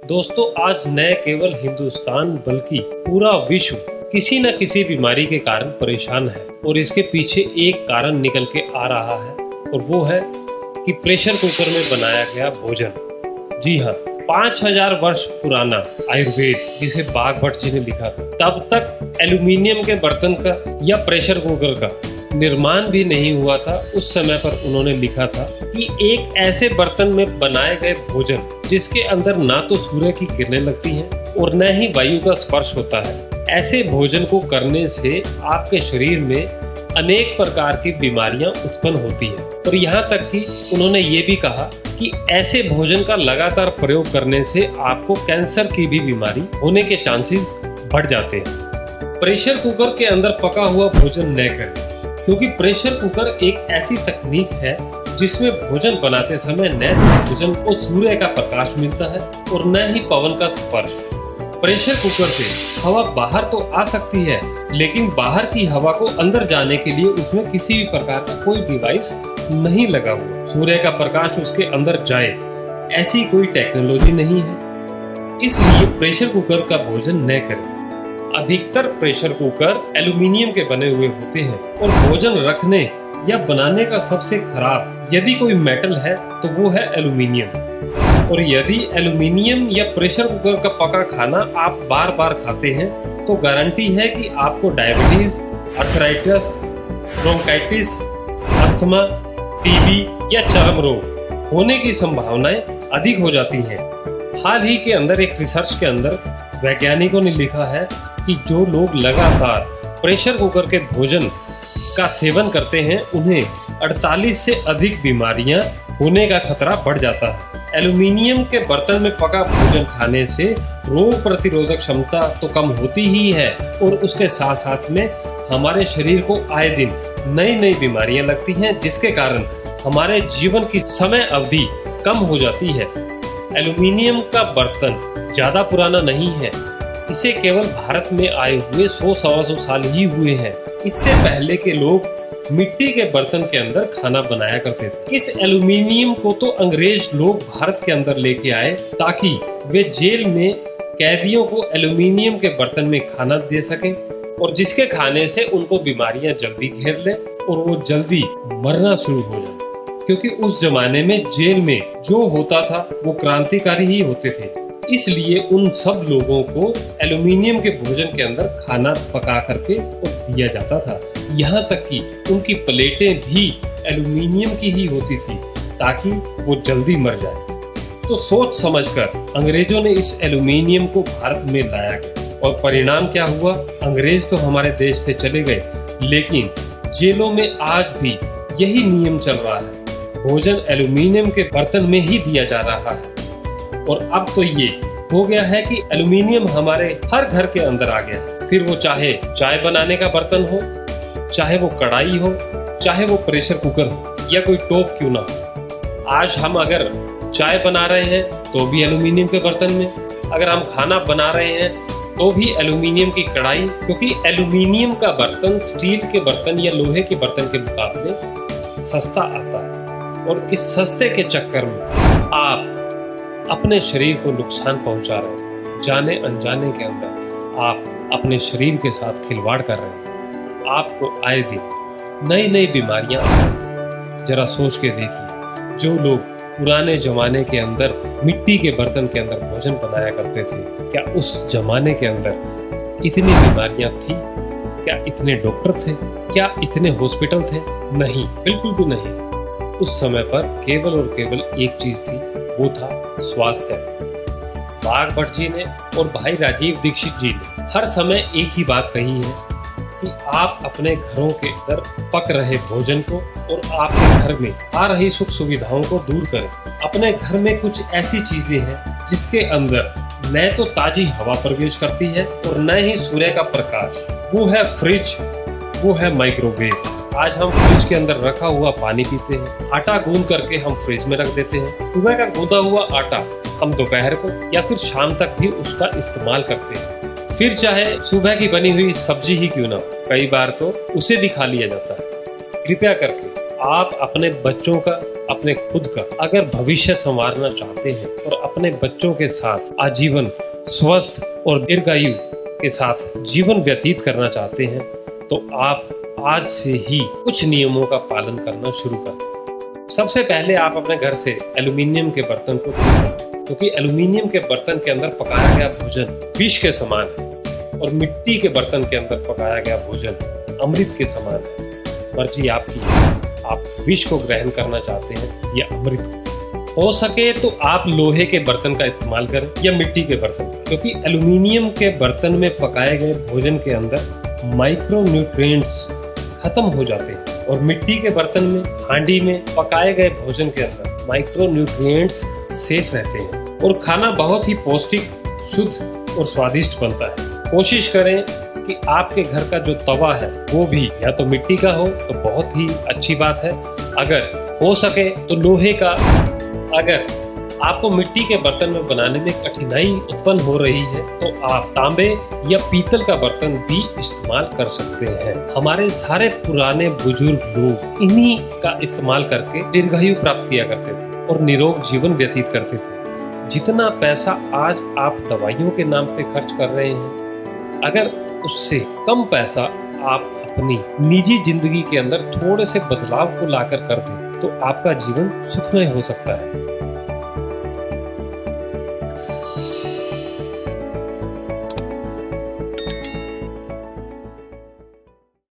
दोस्तों, आज न केवल हिंदुस्तान बल्कि पूरा विश्व किसी न किसी बीमारी के कारण परेशान है और इसके पीछे एक कारण निकल के आ रहा है और वो है कि प्रेशर कुकर में बनाया गया भोजन। जी हाँ, 5000 वर्ष पुराना आयुर्वेद, जिसे बाघभट्ट जी ने लिखा था, तब तक एल्यूमिनियम के बर्तन का या प्रेशर कुकर का निर्माण भी नहीं हुआ था। उस समय पर उन्होंने लिखा था कि एक ऐसे बर्तन में बनाए गए भोजन जिसके अंदर ना तो सूर्य की किरणें लगती हैं और न ही वायु का स्पर्श होता है, ऐसे भोजन को करने से आपके शरीर में अनेक प्रकार की बीमारियां उत्पन्न होती हैं। और यहाँ तक कि उन्होंने ये भी कहा कि ऐसे भोजन का लगातार प्रयोग करने से आपको कैंसर की भी बीमारी होने के चांसेस बढ़ जाते हैं। प्रेशर कुकर के अंदर पका हुआ भोजन न करें, क्योंकि प्रेशर कुकर एक ऐसी तकनीक है जिसमें भोजन बनाते समय न भोजन को सूर्य का प्रकाश मिलता है और न ही पवन का स्पर्श। प्रेशर कुकर से हवा बाहर तो आ सकती है, लेकिन बाहर की हवा को अंदर जाने के लिए उसमें किसी भी प्रकार का कोई डिवाइस नहीं लगा हुआ। सूर्य का प्रकाश उसके अंदर जाए, ऐसी कोई टेक्नोलॉजी नहीं है। इसलिए प्रेशर कुकर का भोजन न करें। अधिकतर प्रेशर कुकर एल्यूमिनियम के बने हुए होते हैं और भोजन रखने या बनाने का सबसे खराब यदि कोई मेटल है तो वो है एल्यूमिनियम। और यदि एल्यूमिनियम या प्रेशर कुकर का पका खाना आप बार बार खाते हैं तो गारंटी है कि आपको diabetes, arthritis, bronchitis, asthma, TB या चर्म रोग होने की संभावनाएं अधिक हो जाती हैं। हाल ही के अंदर एक रिसर्च के अंदर वैज्ञानिकों ने लिखा है कि जो लोग लगातार प्रेशर कुकर के भोजन का सेवन करते हैं उन्हें 48 से अधिक बीमारियां होने का खतरा बढ़ जाता है। एल्यूमिनियम के बर्तन में पका भोजन खाने से रोग प्रतिरोधक क्षमता तो कम होती ही है और उसके साथ साथ में हमारे शरीर को आए दिन नई नई बीमारियां लगती हैं, जिसके कारण हमारे जीवन की समय अवधि कम हो जाती है। एल्यूमिनियम का बर्तन ज्यादा पुराना नहीं है, इसे केवल भारत में आए हुए 100-125 साल ही हुए हैं। इससे पहले के लोग मिट्टी के बर्तन के अंदर खाना बनाया करते थे। इस एल्यूमिनियम को तो अंग्रेज लोग भारत के अंदर लेके आए ताकि वे जेल में कैदियों को एल्यूमिनियम के बर्तन में खाना दे सकें और जिसके खाने से उनको बीमारियां जल्दी घेर ले और वो जल्दी मरना शुरू हो जाए। क्योंकि उस जमाने में जेल में जो होता था वो क्रांतिकारी ही होते थे, इसलिए उन सब लोगों को एल्यूमिनियम के भोजन के अंदर खाना पका करके दिया जाता था। यहाँ तक कि उनकी प्लेटें भी एल्यूमिनियम की ही होती थी ताकि वो जल्दी मर जाए। तो सोच समझकर अंग्रेजों ने इस एल्यूमिनियम को भारत में लाया गया और परिणाम क्या हुआ? अंग्रेज तो हमारे देश से चले गए, लेकिन जेलों में आज भी यही नियम चल रहा है। भोजन एल्यूमिनियम के बर्तन में ही दिया जा रहा है और अब तो ये हो गया है कि एल्यूमिनियम हमारे हर घर के अंदर आ गया है। फिर वो चाहे चाय बनाने का बर्तन हो, चाहे वो कढ़ाई हो, चाहे वो प्रेशर कुकर हो या कोई टोप क्यों ना हो। आज हम अगर चाय बना रहे हैं तो भी एल्यूमिनियम के बर्तन में, अगर हम खाना बना रहे हैं तो भी एल्यूमिनियम की कढ़ाई, क्योंकि एल्यूमिनियम का बर्तन स्टील के बर्तन या लोहे के बर्तन के मुकाबले सस्ता आता है। और इस सस्ते के चक्कर में आप अपने शरीर को नुकसान पहुंचा रहे हैं। जाने अनजाने के अंदर आप अपने शरीर के साथ खिलवाड़ कर रहे हैं। आपको आए दिन नई नई बीमारियां आ रही हैं। जरा सोच के देखिए, जो लोग पुराने जमाने के अंदर मिट्टी के बर्तन के अंदर भोजन बनाया करते थे, क्या उस जमाने के अंदर इतनी बीमारियां थी? क्या इतने डॉक्टर थे? क्या इतने हॉस्पिटल थे? नहीं, बिल्कुल भी नहीं। उस समय पर केवल और केवल एक चीज थी, वो था स्वास्थ्य। बाघभट्ट जी ने और भाई राजीव दीक्षित जी ने हर समय एक ही बात कही है कि आप अपने घरों के अंदर पक रहे भोजन को और आपके घर में आ रही सुख सुविधाओं को दूर करें। अपने घर में कुछ ऐसी चीजें हैं जिसके अंदर न तो ताजी हवा प्रवेश करती है और न ही सूर्य का प्रकाश। वो है फ्रिज, वो है माइक्रोवेव। आज हम फ्रिज के अंदर रखा हुआ पानी पीते हैं, आटा गूंद करके हम फ्रिज में रख देते हैं। सुबह का गूंदा हुआ आटा हम दोपहर को या फिर शाम तक भी उसका इस्तेमाल करते हैं। फिर चाहे सुबह की बनी हुई सब्जी ही क्यों ना हो, कई बार तो उसे भी खा लिया जाता है। कृपया करके आप अपने बच्चों का, अपने खुद का अगर भविष्य संवारना चाहते हैं और अपने बच्चों के साथ आजीवन स्वस्थ और दीर्घायु के साथ जीवन व्यतीत करना चाहते हैं, तो आप आज से ही कुछ नियमों का पालन करना शुरू करें। सबसे पहले आप अपने घर से एल्यूमिनियम के बर्तन को दूर, क्योंकि एल्यूमिनियम के बर्तन के अंदर पकाया गया भोजन विष के समान है और मिट्टी के बर्तन के अंदर पकाया गया भोजन अमृत के समान है। मर्जी आपकी है, आप विष को ग्रहण करना चाहते हैं या अमृत। हो सके तो आप लोहे के बर्तन का इस्तेमाल करें या मिट्टी के बर्तन, क्योंकि एल्यूमिनियम के बर्तन में पकाए गए भोजन के अंदर माइक्रो न्यूट्रिएंट्स खत्म हो जाते हैं और मिट्टी के बर्तन में, हांडी में पकाए गए भोजन के अंदर माइक्रो न्यूट्रिएंट्स सेफ रहते हैं और खाना बहुत ही पौष्टिक, शुद्ध और स्वादिष्ट बनता है। कोशिश करें कि आपके घर का जो तवा है वो भी या तो मिट्टी का हो तो बहुत ही अच्छी बात है, अगर हो सके तो लोहे का। अगर आपको मिट्टी के बर्तन में बनाने में कठिनाई उत्पन्न हो रही है तो आप तांबे या पीतल का बर्तन भी इस्तेमाल कर सकते हैं। हमारे सारे पुराने बुजुर्ग लोग इन्हीं का इस्तेमाल करके दीर्घायु प्राप्त किया करते थे और निरोग जीवन व्यतीत करते थे। जितना पैसा आज आप दवाइयों के नाम पे खर्च कर रहे हैं, अगर उससे कम पैसा आप अपनी निजी जिंदगी के अंदर थोड़े से बदलाव को लाकर कर दें तो आपका जीवन सुखमय हो सकता है।